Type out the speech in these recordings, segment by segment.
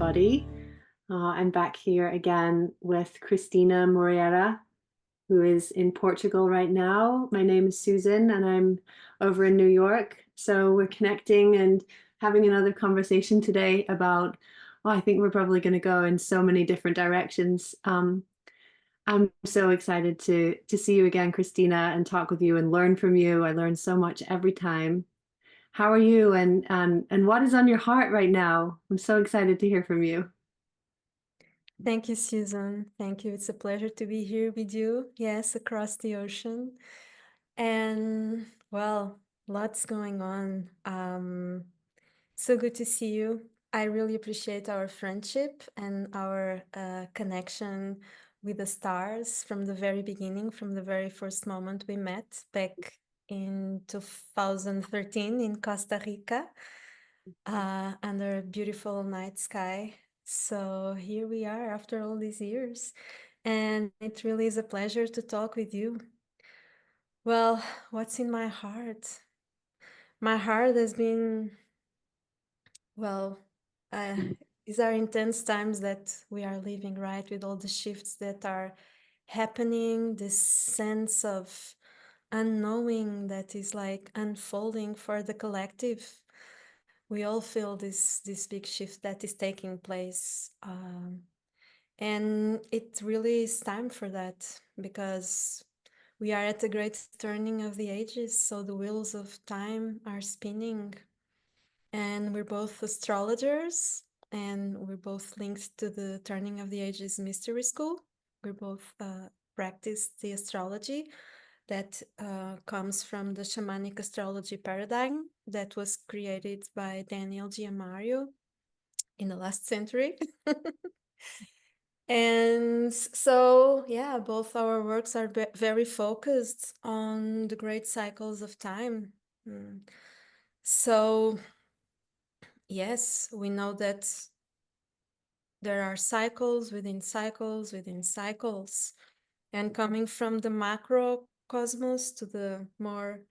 everybody. I'm back here again with Cristina Moreira, who is in Portugal right now. My name is Susan and I'm over in New York. So we're connecting and having another conversation today about, well, I think we're probably going to go in so many different directions. I'm so excited to see you again, Cristina, and talk with you and learn from you. I learn so much every time. How are you and what is on your heart right now? I'm so excited to hear from you. Thank you, Susan. Thank you. It's a pleasure to be here with you. Yes, across the ocean. And well, lots going on. So good to see you. I really appreciate our friendship and our connection with the stars from the very beginning, from the very first moment we met back in 2013 in Costa Rica, under a beautiful night sky. So here we are after all these years, and it really is a pleasure to talk with you. Well, what's in my heart? My heart has been, well, uh, these are intense times that we are living, right? With all the shifts that are happening, this sense of unknowing that is like unfolding for the collective. We all feel this big shift that is taking place. And it really is time for that because we are at the great turning of the ages. So the wheels of time are spinning, and we're both astrologers and we're both linked to the Turning of the Ages Mystery School. We both practice the astrology that comes from the shamanic astrology paradigm that was created by Daniel Giamario in the last century. And so, yeah, both our works are very focused on the great cycles of time. So, yes, we know that there are cycles within cycles within cycles. And coming from the macrocosmos to the more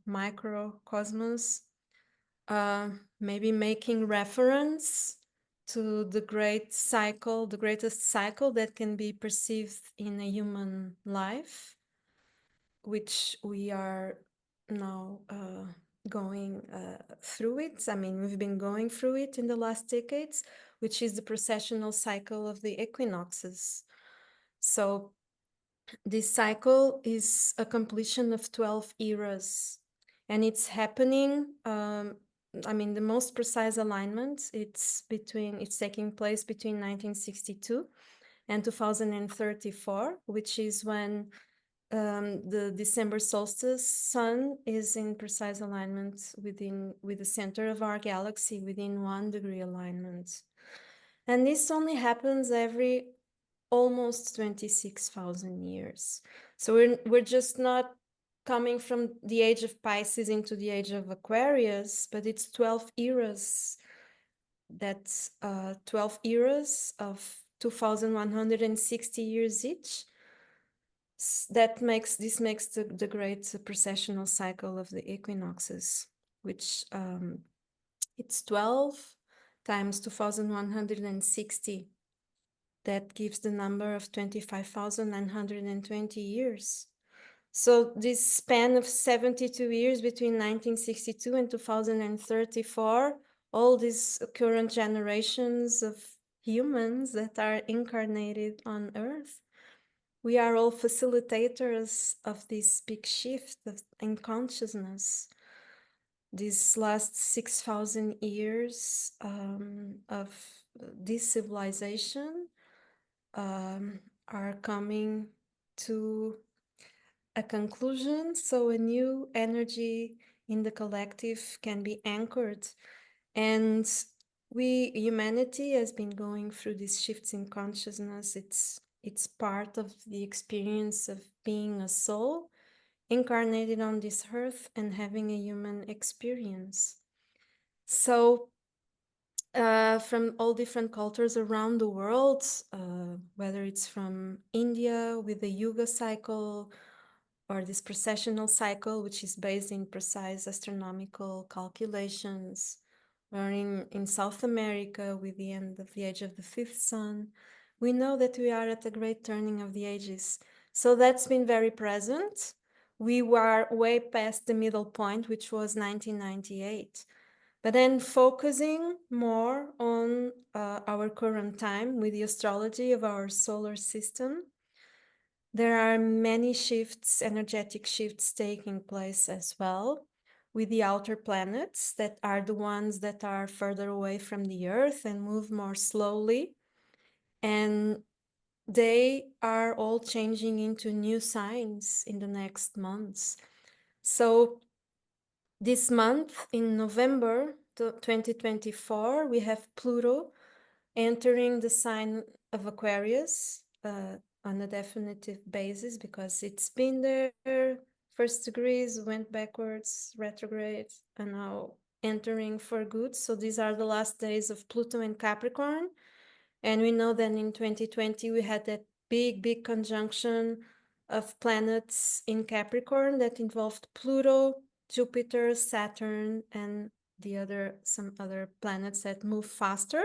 microcosmos, maybe making reference to the great cycle, the greatest cycle that can be perceived in a human life, which we are now going through it. I mean, we've been going through it in the last decades, which is the precessional cycle of the equinoxes. So this cycle is a completion of 12 eras, and it's happening. I mean, the most precise alignment, it's taking place between 1962 and 2034, which is when the December solstice sun is in precise alignment with the center of our galaxy within 1 degree alignment. And this only happens every almost 26,000 years. So we're just not coming from the age of Pisces into the age of Aquarius, but it's 12 eras. That's 12 eras of 2,160 years each. This makes the great precessional cycle of the equinoxes, which it's 12 times 2,160. That gives the number of 25,920 years. So this span of 72 years between 1962 and 2034, all these current generations of humans that are incarnated on Earth, we are all facilitators of this big shift in consciousness. These last 6,000 years of this civilization are coming to a conclusion, so a new energy in the collective can be anchored. And humanity has been going through these shifts in consciousness. It's part of the experience of being a soul incarnated on this earth and having a human experience. So from all different cultures around the world, whether it's from India with the Yuga cycle or this precessional cycle, which is based in precise astronomical calculations, or in South America with the end of the age of the fifth sun. We know that we are at a great turning of the ages. So that's been very present. We were way past the middle point, which was 1998. But then focusing more on our current time with the astrology of our solar system, there are many shifts, energetic shifts taking place as well with the outer planets that are the ones that are further away from the Earth and move more slowly. And they are all changing into new signs in the next months. So this month, in November 2024, we have Pluto entering the sign of Aquarius on a definitive basis, because it's been there, first degrees, went backwards, retrograde, and now entering for good. So these are the last days of Pluto in Capricorn. And we know that in 2020, we had that big conjunction of planets in Capricorn that involved Pluto, Jupiter, Saturn, and some other planets that move faster.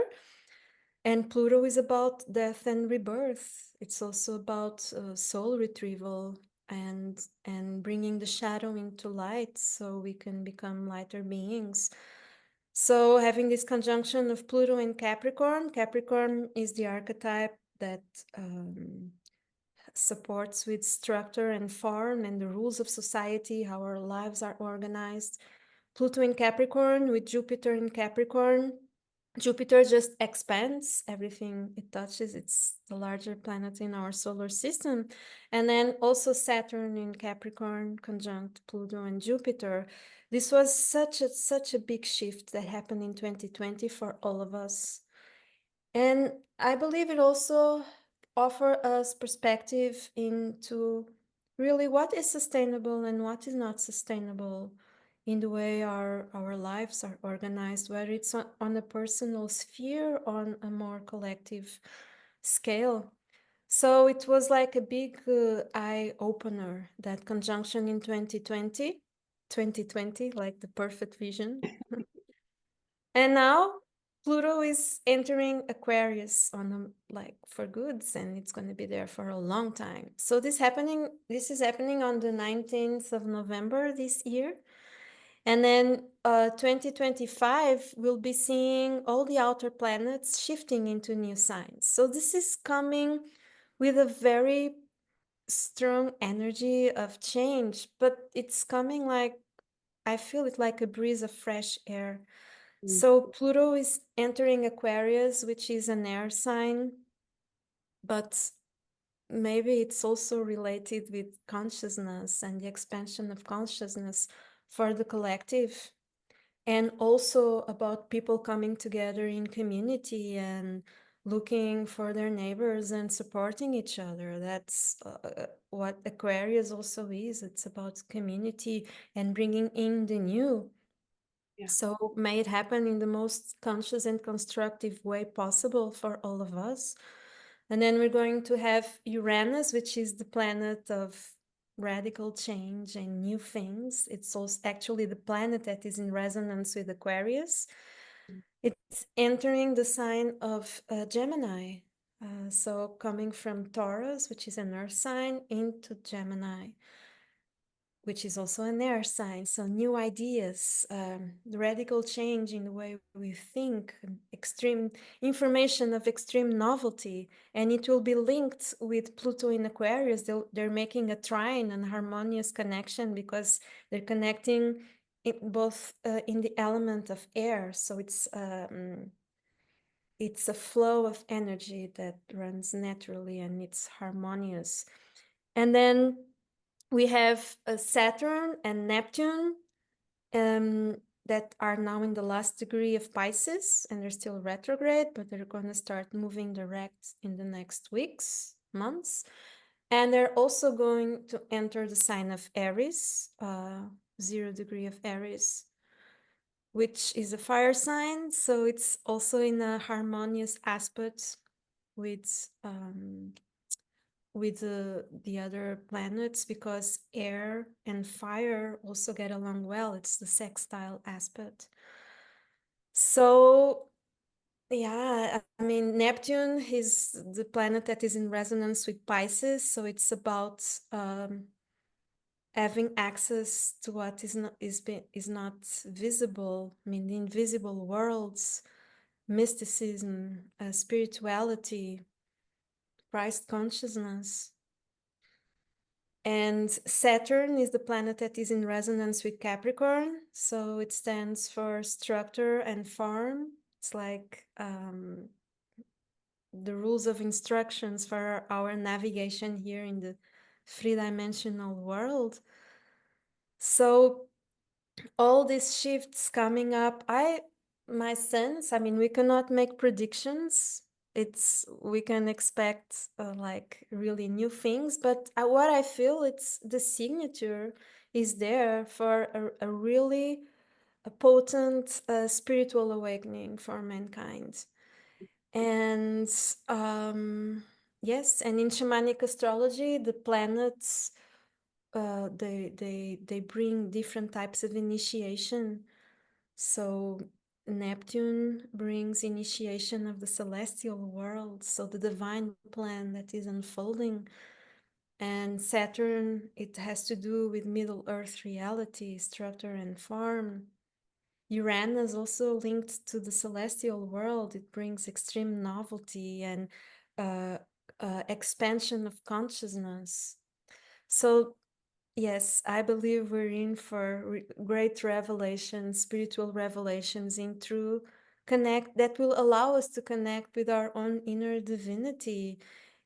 And Pluto is about death and rebirth. It's also about soul retrieval and bringing the shadow into light so we can become lighter beings. So having this conjunction of Pluto and Capricorn, Capricorn is the archetype that supports with structure and form and the rules of society, how our lives are organized. Pluto in Capricorn with Jupiter in Capricorn. Jupiter just expands everything it touches. It's the larger planet in our solar system. And then also Saturn in Capricorn conjunct Pluto and Jupiter. This was such a big shift that happened in 2020 for all of us. And I believe it also offers us perspective into really what is sustainable and what is not sustainable in the way our lives are organized, whether it's on a personal sphere or on a more collective scale. So it was like a big eye opener, that conjunction in 2020, like the perfect vision. And now Pluto is entering Aquarius for goods, and it's going to be there for a long time. So this is happening on the 19th of November this year. And then 2025, we'll be seeing all the outer planets shifting into new signs. So this is coming with a very strong energy of change, but it's coming I feel it like a breeze of fresh air. So Pluto is entering Aquarius, which is an air sign, but maybe it's also related with consciousness and the expansion of consciousness for the collective, and also about people coming together in community and looking for their neighbors and supporting each other. That's what Aquarius also is. It's about community and bringing in the new. Yeah. So may it happen in the most conscious and constructive way possible for all of us. And then we're going to have Uranus, which is the planet of radical change and new things. It's also actually the planet that is in resonance with Aquarius. It's entering the sign of Gemini. So coming from Taurus, which is an earth sign, into Gemini, which is also an air sign. So new ideas, radical change in the way we think, extreme information of extreme novelty. And it will be linked with Pluto in Aquarius. They're making a trine, an harmonious connection, because they're connecting it both in the element of air. So it's a flow of energy that runs naturally and it's harmonious. And then we have Saturn and Neptune that are now in the last degree of Pisces, and they're still retrograde, but they're going to start moving direct in the next weeks, months. And they're also going to enter the sign of Aries, 0 degree of Aries, which is a fire sign. So it's also in a harmonious aspect with the other planets, because air and fire also get along well. It's the sextile aspect. So, yeah, I mean, Neptune is the planet that is in resonance with Pisces, so it's about having access to what is not visible. I mean, the invisible worlds, mysticism, spirituality, Christ consciousness. And Saturn is the planet that is in resonance with Capricorn, so it stands for structure and form. It's like the rules of instructions for our navigation here in the three-dimensional world. So all these shifts coming up, my sense, I mean, we cannot make predictions. We can expect like really new things, but what I feel, it's the signature is there for a really potent spiritual awakening for mankind. And yes, and in shamanic astrology, the planets they bring different types of initiation. So Neptune brings initiation of the celestial world, so the divine plan that is unfolding. And Saturn, it has to do with Middle Earth reality, structure and form. Uranus also linked to the celestial world. It brings extreme novelty and expansion of consciousness. So yes, I believe we're in for great revelations, spiritual revelations in true connect that will allow us to connect with our own inner divinity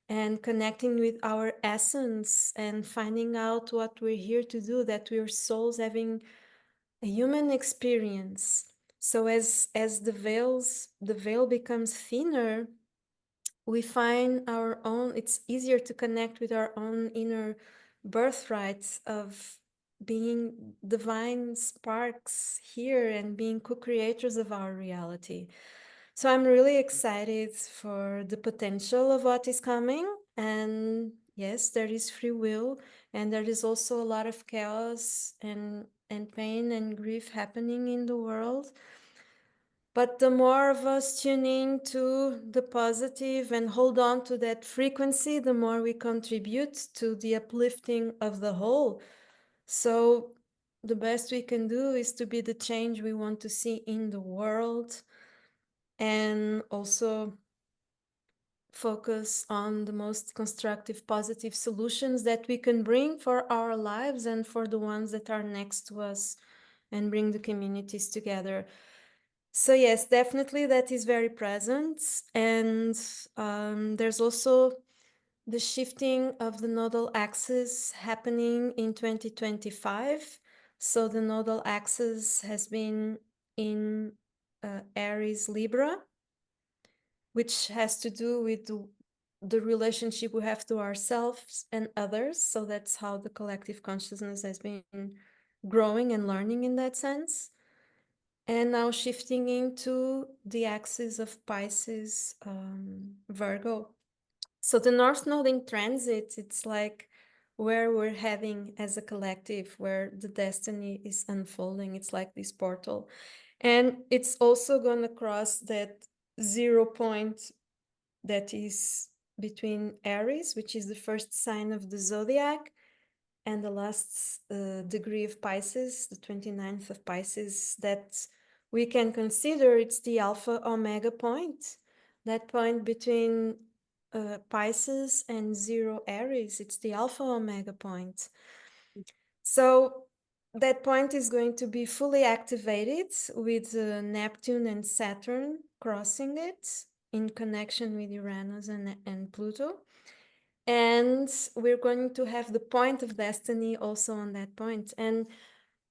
and connecting with our essence and finding out what we're here to do, that we're souls having a human experience. So as the veil becomes thinner, we find our own, it's easier to connect with our own inner birthrights of being divine sparks here and being co-creators of our reality. So I'm really excited for the potential of what is coming. And yes, there is free will, and there is also a lot of chaos and pain and grief happening in the world. But the more of us tune in to the positive and hold on to that frequency, the more we contribute to the uplifting of the whole. So the best we can do is to be the change we want to see in the world, and also focus on the most constructive, positive solutions that we can bring for our lives and for the ones that are next to us, and bring the communities together. So yes, definitely that is very present. And there's also the shifting of the nodal axis happening in 2025. So the nodal axis has been in Aries Libra, which has to do with the relationship we have to ourselves and others. So that's how the collective consciousness has been growing and learning in that sense. And now shifting into the axis of Pisces, Virgo. So the North Node in transit, it's like where we're heading as a collective, where the destiny is unfolding. It's like this portal. And it's also going to cross that 0 point that is between Aries, which is the first sign of the zodiac, and the last degree of Pisces, the 29th of Pisces, that we can consider it's the Alpha Omega point, that point between Pisces and 0 Aries. It's the Alpha Omega point. So that point is going to be fully activated with Neptune and Saturn crossing it in connection with Uranus and Pluto. And we're going to have the point of destiny also on that point. And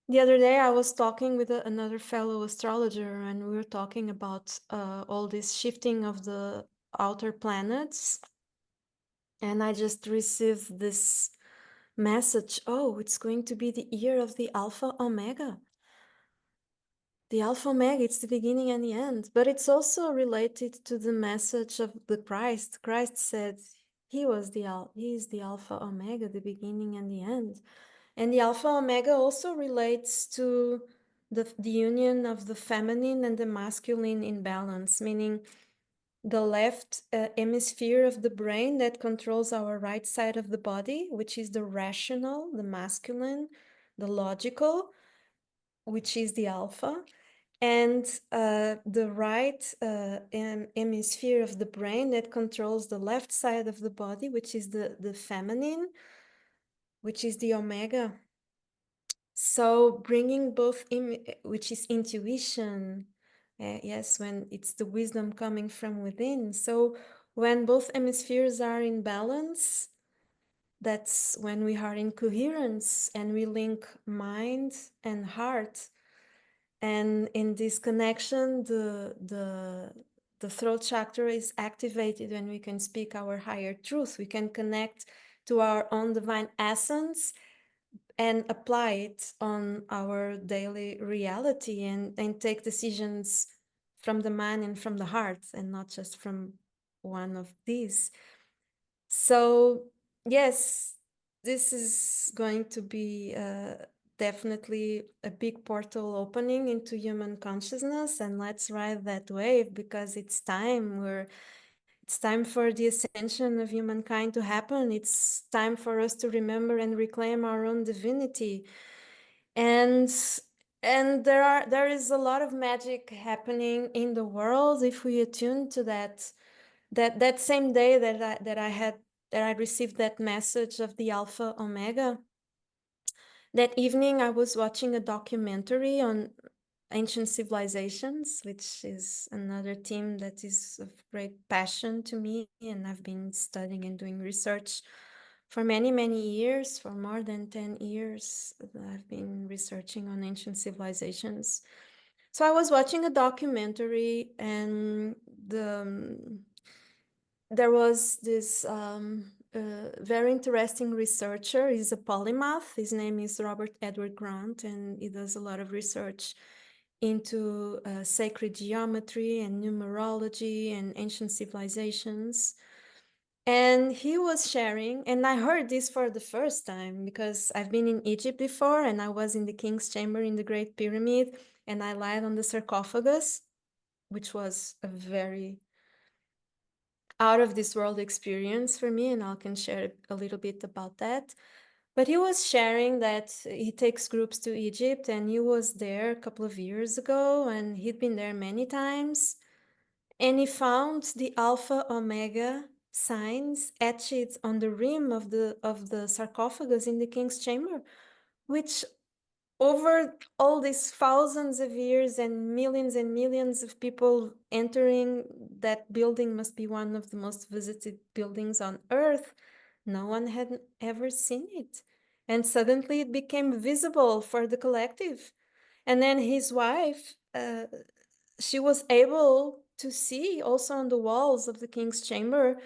the other day I was talking with another fellow astrologer, and we were talking about all this shifting of the outer planets. And I just received this message, oh, it's going to be the year of the Alpha Omega. The Alpha Omega, it's the beginning and the end. But it's also related to the message of the Christ. Christ said he is the Alpha Omega, the beginning and the end. And the Alpha Omega also relates to the union of the feminine and the masculine in balance, meaning the left hemisphere of the brain that controls our right side of the body, which is the rational, the masculine, the logical, which is the alpha, and the right hemisphere of the brain that controls the left side of the body, which is the feminine, which is the omega. So bringing both, which is intuition, yes, when it's the wisdom coming from within. So when both hemispheres are in balance, that's when we are in coherence and we link mind and heart. And in this connection, the throat chakra is activated when we can speak our higher truth. We can connect to our own divine essence and apply it on our daily reality and take decisions from the mind and from the heart and not just from one of these. So yes, this is going to be definitely a big portal opening into human consciousness, and let's ride that wave because it's time. It's time for the ascension of humankind to happen. It's time for us to remember and reclaim our own divinity. And there is a lot of magic happening in the world if we attune to that. That same day that I received that message of the Alpha Omega, that evening I was watching a documentary on ancient civilizations, which is another theme that is of great passion to me, and I've been studying and doing research for many, many years. For more than 10 years, I've been researching on ancient civilizations. So I was watching a documentary, and there was this very interesting researcher. He's a polymath. His name is Robert Edward Grant, and he does a lot of research into sacred geometry and numerology and ancient civilizations. And he was sharing, and I heard this for the first time because I've been in Egypt before, and I was in the King's Chamber in the Great Pyramid, and I lied on the sarcophagus, which was a very out of this world experience for me, and I can share a little bit about that. But he was sharing that he takes groups to Egypt, and he was there a couple of years ago, and he'd been there many times, and he found the Alpha Omega signs etched on the rim of the sarcophagus in the King's Chamber, which over all these thousands of years and millions of people entering that building, must be one of the most visited buildings on earth. No one had ever seen it. And suddenly it became visible for the collective. And then his wife, she was able to see also on the walls of the King's Chamber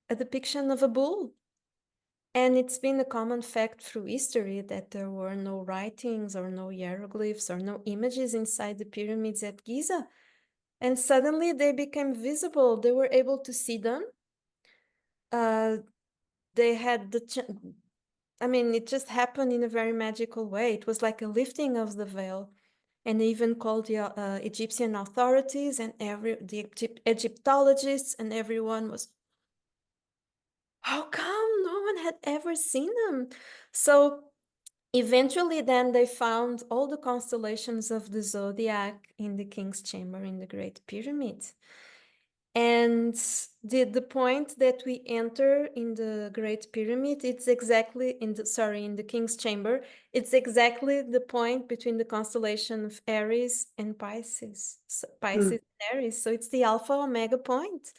a depiction of a bull. And it's been a common fact through history that there were no writings or no hieroglyphs or no images inside the pyramids at Giza. And suddenly they became visible. They were able to see them. They had it just happened in a very magical way. It was like a lifting of the veil. And they even called the Egyptian authorities and the Egyptologists, and everyone was, how come no one had ever seen them? So eventually then they found all the constellations of the zodiac in the King's Chamber in the Great Pyramid. And the point that we enter in the Great Pyramid, it's exactly in the King's Chamber, it's exactly the point between the constellation of Aries and Pisces. So Pisces and Aries. So it's the Alpha Omega point.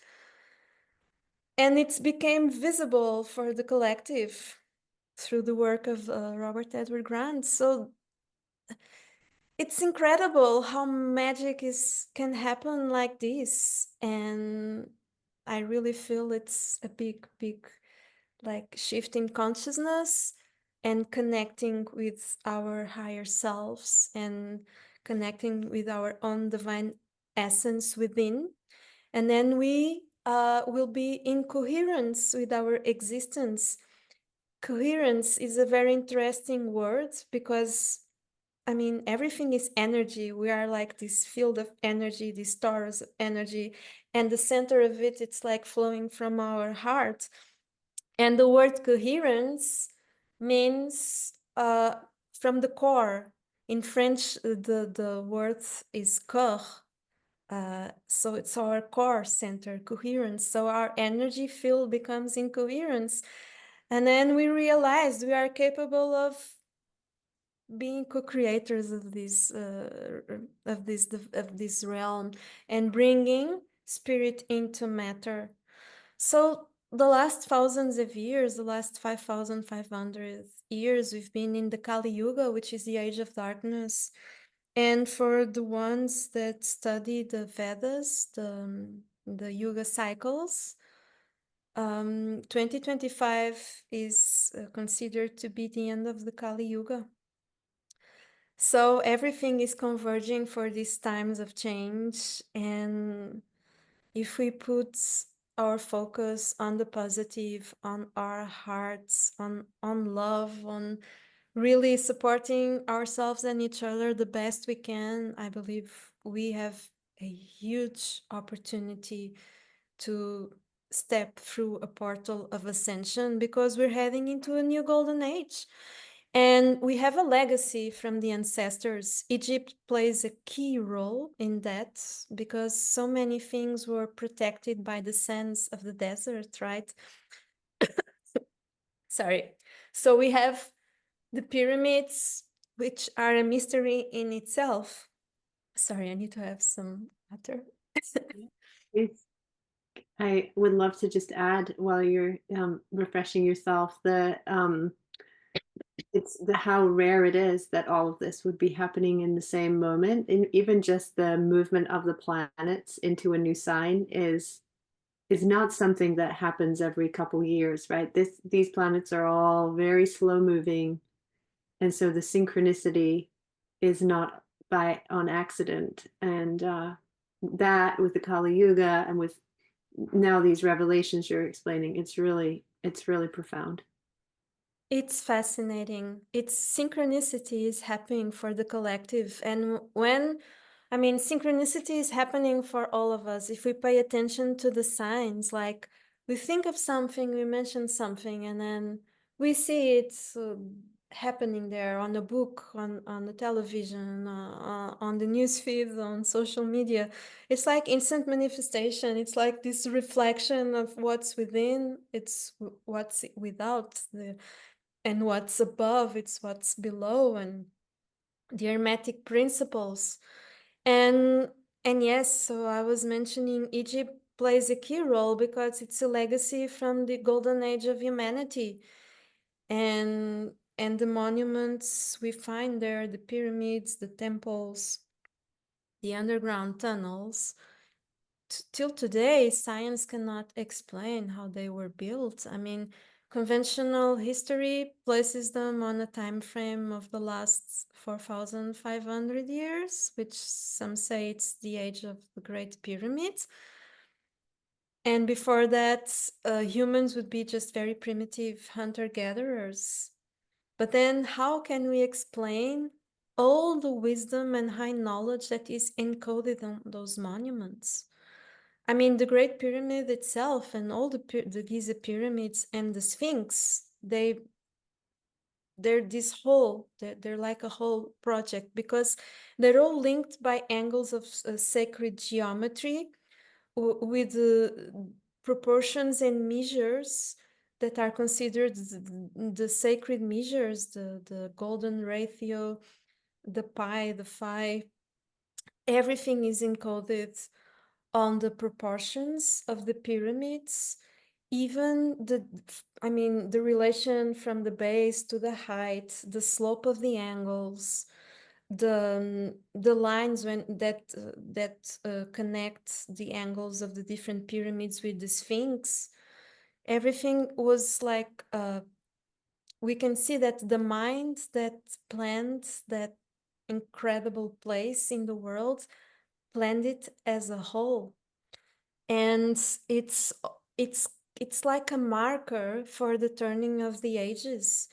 And it became visible for the collective through the work of Robert Edward Grant. So it's incredible how magic can happen like this. And I really feel it's a big like shift in consciousness and connecting with our higher selves and connecting with our own divine essence within. And then we will be in coherence with our existence. Coherence is a very interesting word because I mean, everything is energy. We are like this field of energy, these stars of energy, and the center of it, it's like flowing from our heart. And the word coherence means from the core. In French, the word is cœur. So it's our core center, coherence. So our energy field becomes incoherence. And then we realize we are capable of being co-creators of this realm and bringing spirit into matter. So the last thousands of years, the last 5,500 years, we've been in the Kali Yuga, which is the age of darkness. And for the ones that study the Vedas, the Yuga cycles, 2025 is considered to be the end of the Kali Yuga. So everything is converging for these times of change. And if we put our focus on the positive, on our hearts, on love, on really supporting ourselves and each other the best we can, I believe we have a huge opportunity to step through a portal of ascension, because we're heading into a new golden age. And we have a legacy from the ancestors. Egypt plays a key role in that, because so many things were protected by the sands of the desert, right? Sorry. So we have the pyramids, which are a mystery in itself. Sorry, I need to have some water. It's, I would love to just add while you're refreshing yourself it's the how rare it is that all of this would be happening in the same moment, and even just the movement of the planets into a new sign is not something that happens every couple years, right? These planets are all very slow moving, and so the synchronicity is not by on accident. And that with the Kali Yuga and with now these revelations you're explaining, it's really profound. It's fascinating. It's synchronicity is happening for the collective. And when, I mean, synchronicity is happening for all of us. If we pay attention to the signs, like we think of something, we mention something, and then we see it happening there on a book, on the television, on the news feed, on social media. It's like instant manifestation. It's like this reflection of what's within, it's what's without. And what's above, it's what's below, and the hermetic principles. And yes, so I was mentioning Egypt plays a key role because it's a legacy from the golden age of humanity. And the monuments we find there, the pyramids, the temples, the underground tunnels, till today, science cannot explain how they were built. I mean, conventional history places them on a time frame of the last 4,500 years, which some say it's the age of the Great Pyramids. And before that, humans would be just very primitive hunter-gatherers. But then how can we explain all the wisdom and high knowledge that is encoded on those monuments? I mean, the Great Pyramid itself and all the Giza pyramids and the Sphinx, they're like a whole project, because they're all linked by angles of sacred geometry with the proportions and measures that are considered the sacred measures, the golden ratio, the pi, the phi. Everything is encoded on the proportions of the pyramids, even the relation from the base to the height, the slope of the angles, the lines that connect the angles of the different pyramids with the Sphinx. Everything was like we can see that the mind that planned that incredible place in the world planned it as a whole. And it's like a marker for the turning of the ages.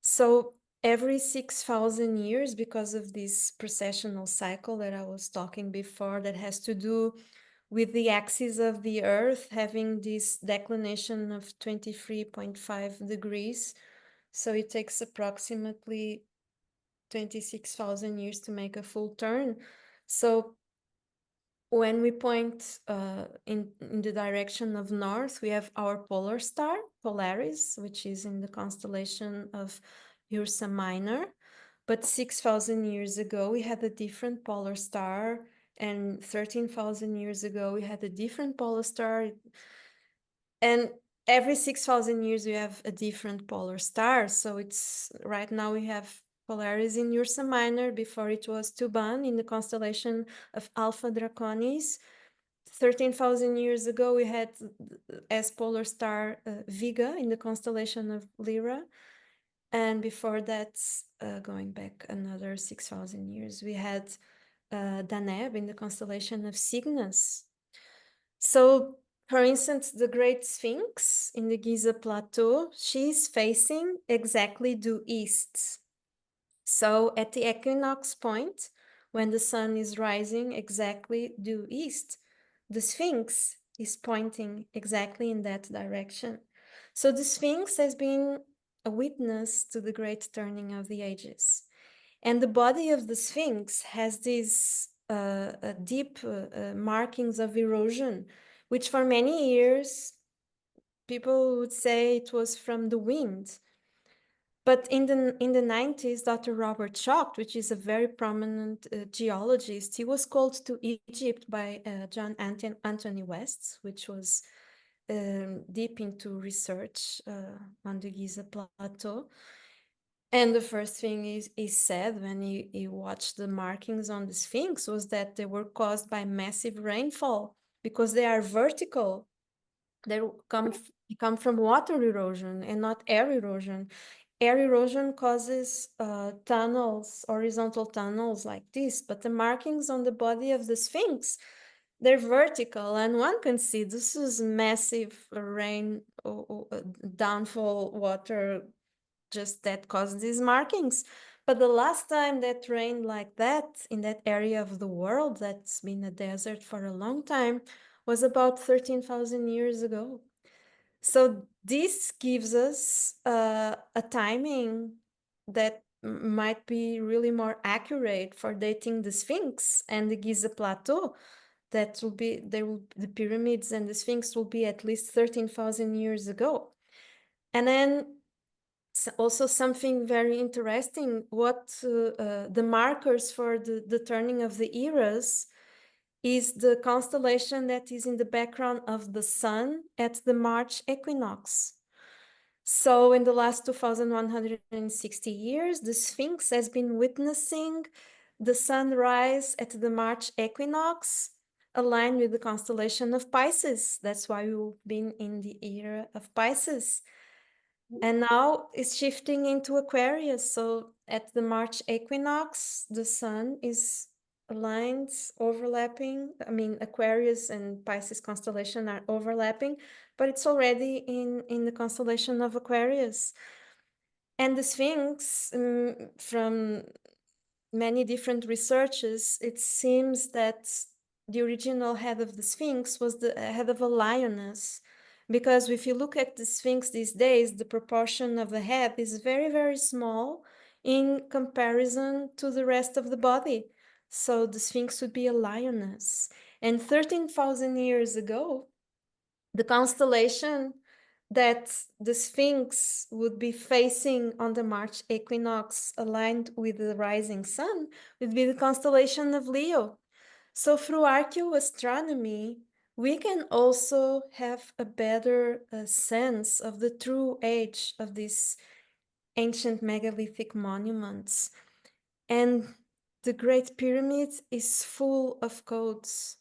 So every 6,000 years, because of this precessional cycle that I was talking before, that has to do with the axis of the Earth having this declination of 23.5 degrees. So it takes approximately 26,000 years to make a full turn. So when we point in the direction of north, we have our polar star, Polaris, which is in the constellation of Ursa Minor. But 6,000 years ago, we had a different polar star, and 13,000 years ago, we had a different polar star. And every 6,000 years, we have a different polar star. So it's right now we have Polaris in Ursa Minor. Before it was Tuban in the constellation of Alpha Draconis. 13,000 years ago, we had as polar star Vega in the constellation of Lyra. And before that, going back another 6,000 years, we had Deneb in the constellation of Cygnus. So, for instance, the Great Sphinx in the Giza Plateau, she's facing exactly due east. So at the equinox point, when the sun is rising exactly due east, the Sphinx is pointing exactly in that direction. So the Sphinx has been a witness to the great turning of the ages. And the body of the Sphinx has these deep markings of erosion, which for many years people would say it was from the wind. But in the 90s, Dr. Robert Schoch, which is a very prominent geologist, he was called to Egypt by John Anthony West, which was deep into research on the Giza Plateau. And the first thing he said when he watched the markings on the Sphinx was that they were caused by massive rainfall because they are vertical. They come from water erosion and not air erosion. Air erosion causes tunnels, horizontal tunnels like this, but the markings on the body of the Sphinx, they're vertical, and one can see this is massive rain or downfall water just that caused these markings. But the last time that rained like that in that area of the world that's been a desert for a long time was about 13,000 years ago. So this gives us a timing that might be really more accurate for dating the Sphinx and the Giza Plateau. That will be the pyramids and the Sphinx will be at least 13,000 years ago. And then also something very interesting, what the markers for the turning of the eras is the constellation that is in the background of the sun at the March equinox. So in the last 2,160 years, the Sphinx has been witnessing the sunrise at the March equinox aligned with the constellation of Pisces. That's why we've been in the era of Pisces. And now it's shifting into Aquarius. So at the March equinox, the sun is aligned, overlapping. I mean, Aquarius and Pisces constellation are overlapping, but it's already in the constellation of Aquarius. And the Sphinx, from many different researches, it seems that the original head of the Sphinx was the head of a lioness. Because if you look at the Sphinx these days, the proportion of the head is very, very small in comparison to the rest of the body. So the Sphinx would be a lioness. And 13,000 years ago, the constellation that the Sphinx would be facing on the March equinox aligned with the rising sun would be the constellation of Leo. So through archaeoastronomy, we can also have a better sense of the true age of these ancient megalithic monuments. And the Great Pyramid is full of codes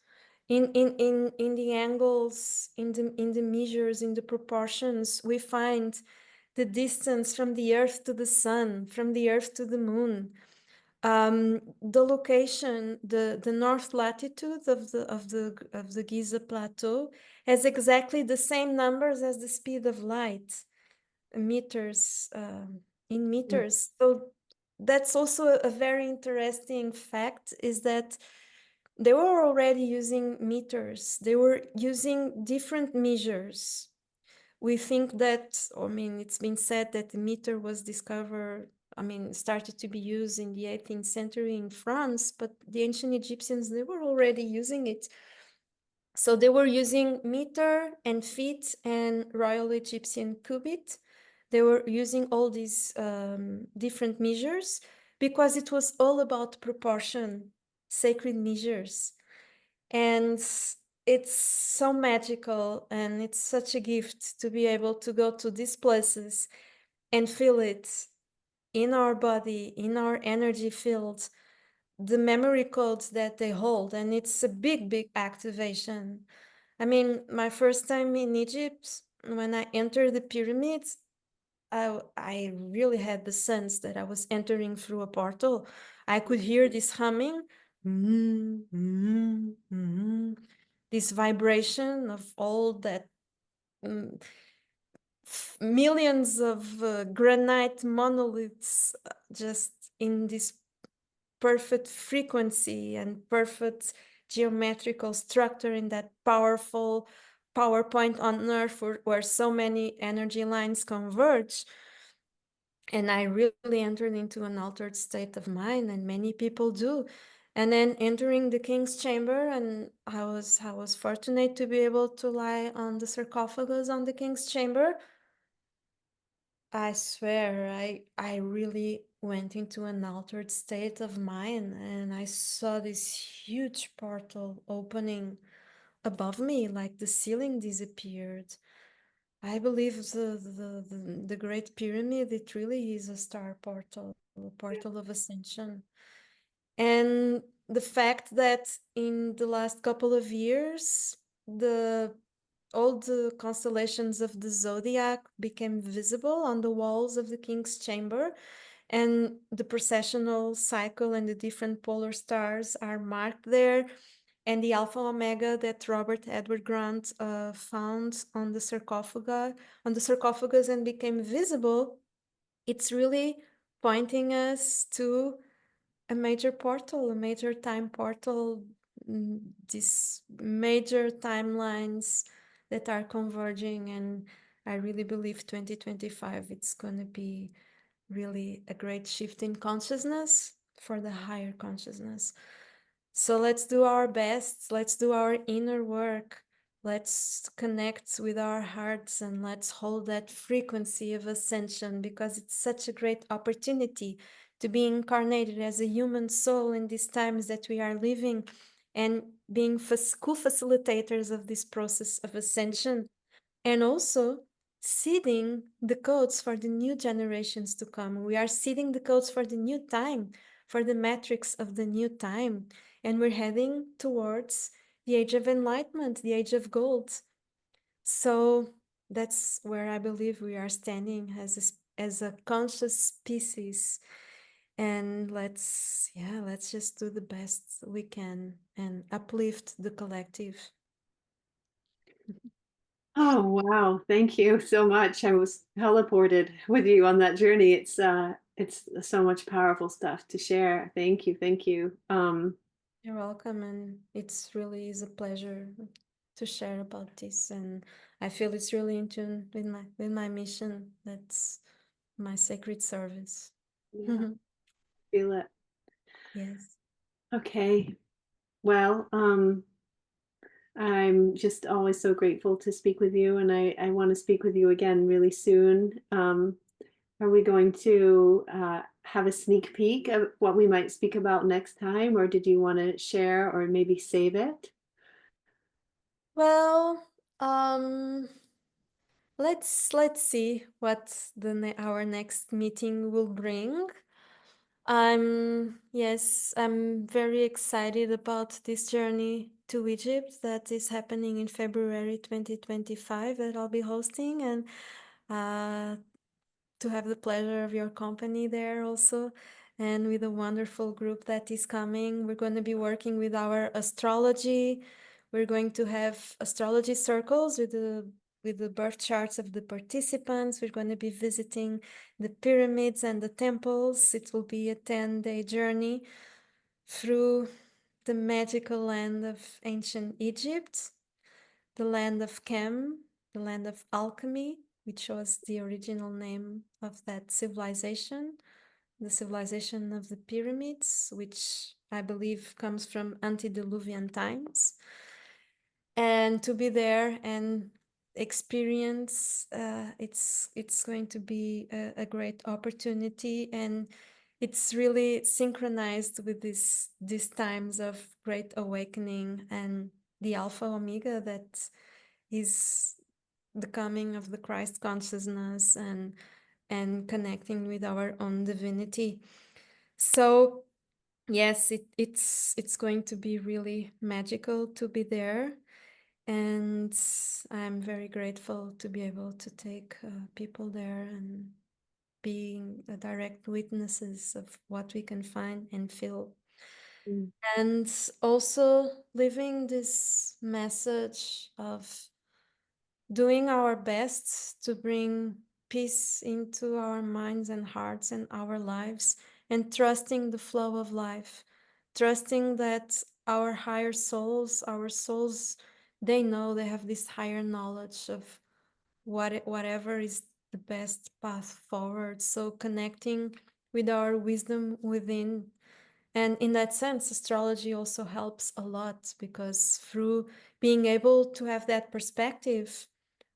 in the angles, in the measures, in the proportions. We find the distance from the earth to the sun, from the earth to the moon. The location, the north latitude of the Giza Plateau has exactly the same numbers as the speed of light, meters in meters. So that's also a very interesting fact, is that they were already using meters. They were using different measures. We think that, I mean, it's been said that the meter was discovered, I mean, started to be used in the 18th century in France, but the ancient Egyptians, they were already using it. So they were using meter and feet and Royal Egyptian cubit. They were using all these different measures because it was all about proportion, sacred measures. And it's so magical, and it's such a gift to be able to go to these places and feel it in our body, in our energy field, the memory codes that they hold. And it's a big, big activation. I mean, my first time in Egypt, when I entered the pyramids, I really had the sense that I was entering through a portal. I could hear this humming, this vibration of all that millions of granite monoliths just in this perfect frequency and perfect geometrical structure in that powerful PowerPoint on Earth where so many energy lines converge. And I really entered into an altered state of mind, and many people do. And then entering the king's chamber, and I was fortunate to be able to lie on the sarcophagus on the king's chamber. I swear, I really went into an altered state of mind, and I saw this huge portal opening above me, like the ceiling disappeared. I believe the Great Pyramid, it really is a star portal, a portal of ascension. And the fact that in the last couple of years, all the constellations of the zodiac became visible on the walls of the king's chamber, and the processional cycle and the different polar stars are marked there, and the Alpha Omega that Robert Edward Grant found on the sarcophagus and became visible. It's really pointing us to a major portal, a major time portal, these major timelines that are converging. And I really believe 2025, it's going to be really a great shift in consciousness for the higher consciousness. So let's do our best. Let's do our inner work. Let's connect with our hearts, and let's hold that frequency of ascension, because it's such a great opportunity to be incarnated as a human soul in these times that we are living, and being co-facilitators of this process of ascension, and also seeding the codes for the new generations to come. We are seeding the codes for the new time, for the metrics of the new time, and we're heading towards the age of enlightenment, the age of gold. So that's where I believe we are standing as a conscious species. And let's just do the best we can and uplift the collective. Oh, wow. Thank you so much. I was teleported with you on that journey. It's so much powerful stuff to share. Thank you. Thank you. You're welcome, and it's really is a pleasure to share about this, and I feel it's really in tune with my mission. That's my sacred service. Yeah, feel it. Yes. Okay. Well, I'm just always so grateful to speak with you, and I want to speak with you again really soon. Are we going to have a sneak peek of what we might speak about next time, or did you want to share or maybe save it? Well, let's see what our next meeting will bring. I'm very excited about this journey to Egypt that is happening in February 2025 that I'll be hosting, and to have the pleasure of your company there also, and with a wonderful group that is coming. We're going to be working with our astrology. We're going to have astrology circles with the with the birth charts of the participants. We're going to be visiting the pyramids and the temples. It will be a 10-day journey through the magical land of ancient Egypt, the land of Chem, the land of alchemy, which was the original name of that civilization, the civilization of the pyramids, which I believe comes from antediluvian times. And to be there and experience, it's going to be a great opportunity, and it's really synchronized with these times of great awakening and the Alpha Omega, that is the coming of the Christ consciousness and connecting with our own divinity. So yes, it's going to be really magical to be there, and I'm very grateful to be able to take people there and being direct witnesses of what we can find and feel. Mm. And also living this message of doing our best to bring peace into our minds and hearts and our lives, and trusting the flow of life, trusting that our souls, they know, they have this higher knowledge of whatever is the best path forward. So connecting with our wisdom within. And in that sense, astrology also helps a lot, because through being able to have that perspective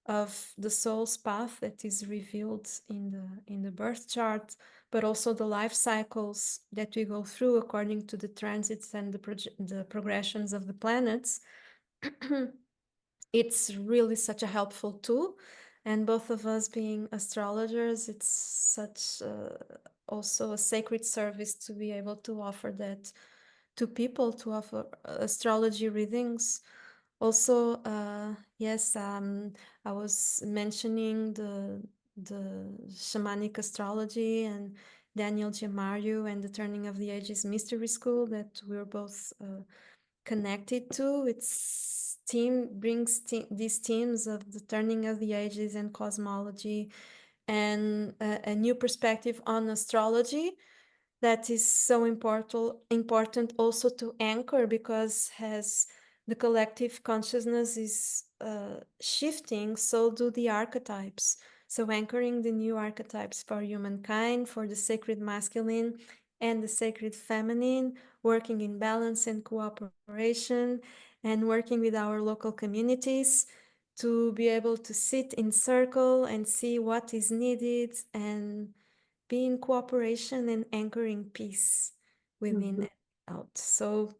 of the soul's path that is revealed in the birth chart, but also the life cycles that we go through according to the transits and the progressions of the planets, it's really such a helpful tool. And both of us being astrologers, it's such also a sacred service to be able to offer that to people, to offer astrology readings. Also, yes, I was mentioning the shamanic astrology and Daniel Gemario and the Turning of the Ages Mystery School that we're both connected to. Its team brings these themes of the turning of the ages and cosmology, and a new perspective on astrology that is so important also to anchor, because as the collective consciousness is shifting, so do the archetypes. So anchoring the new archetypes for humankind, for the sacred masculine and the sacred feminine, working in balance and cooperation, and working with our local communities to be able to sit in circle and see what is needed, and be in cooperation and anchoring peace within Mhm. and out. So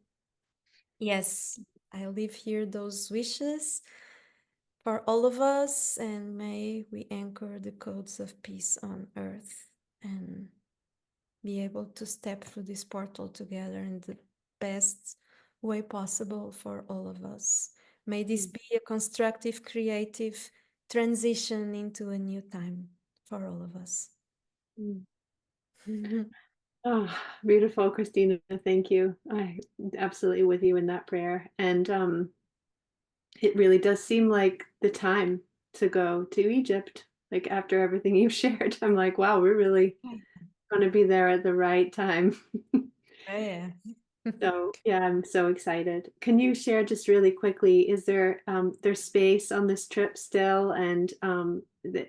yes, I leave here those wishes for all of us, and may we anchor the codes of peace on earth and be able to step through this portal together in the best way possible for all of us. May this be a constructive, creative transition into a new time for all of us. Mm. Oh, beautiful, Christina. Thank you. I absolutely with you in that prayer. And it really does seem like the time to go to Egypt. Like after everything you've shared, I'm like, wow, we're really going to be there at the right time. Oh, yeah. So yeah, I'm so excited. Can you share just really quickly, is there there's space on this trip still, and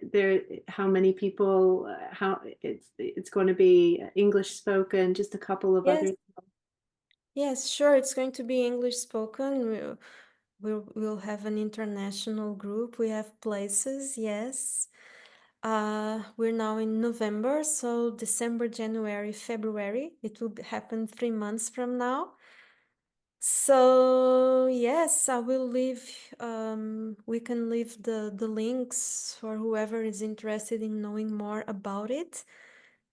there how many people, how it's going to be English spoken, just a couple of Yes, others? yes, sure. It's going to be English spoken. We'll have an international group. We have places, yes. We're now in November, so December, January, February. It will happen 3 months from now. So yes, I will leave. We can leave the links for whoever is interested in knowing more about it,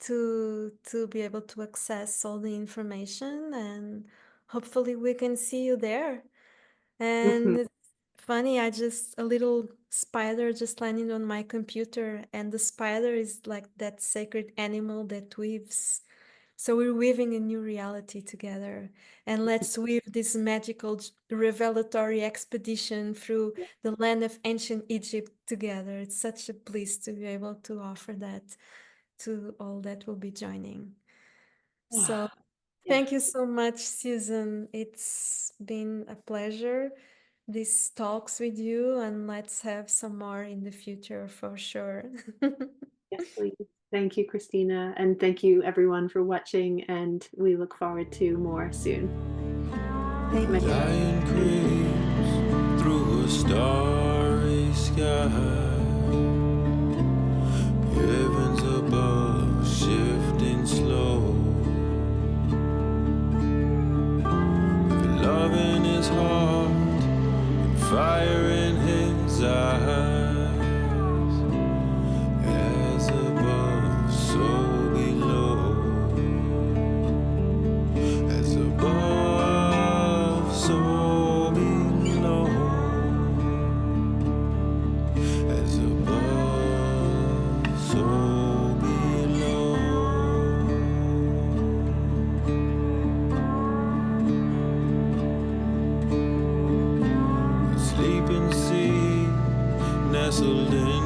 to be able to access all the information, and hopefully we can see you there. Mhm. And it's funny, I just a little spider just landed on my computer, and the spider is like that sacred animal that weaves So we're weaving a new reality together. And let's weave this magical revelatory expedition through the land of ancient Egypt together. It's such a bliss to be able to offer that to all that will be joining. So Yeah. thank you so much, Susan. It's been a pleasure, these talks with you, and let's have some more in the future for sure. Yes, please. Thank you, Christina, and thank you everyone for watching, and we look forward to more soon. Thank you. Lion creeps through a starry sky. Heavens above shifting slow. With love in his heart and fire in his eyes. As above, so below. As above, so below. As above, so below. A sleeping sea nestled in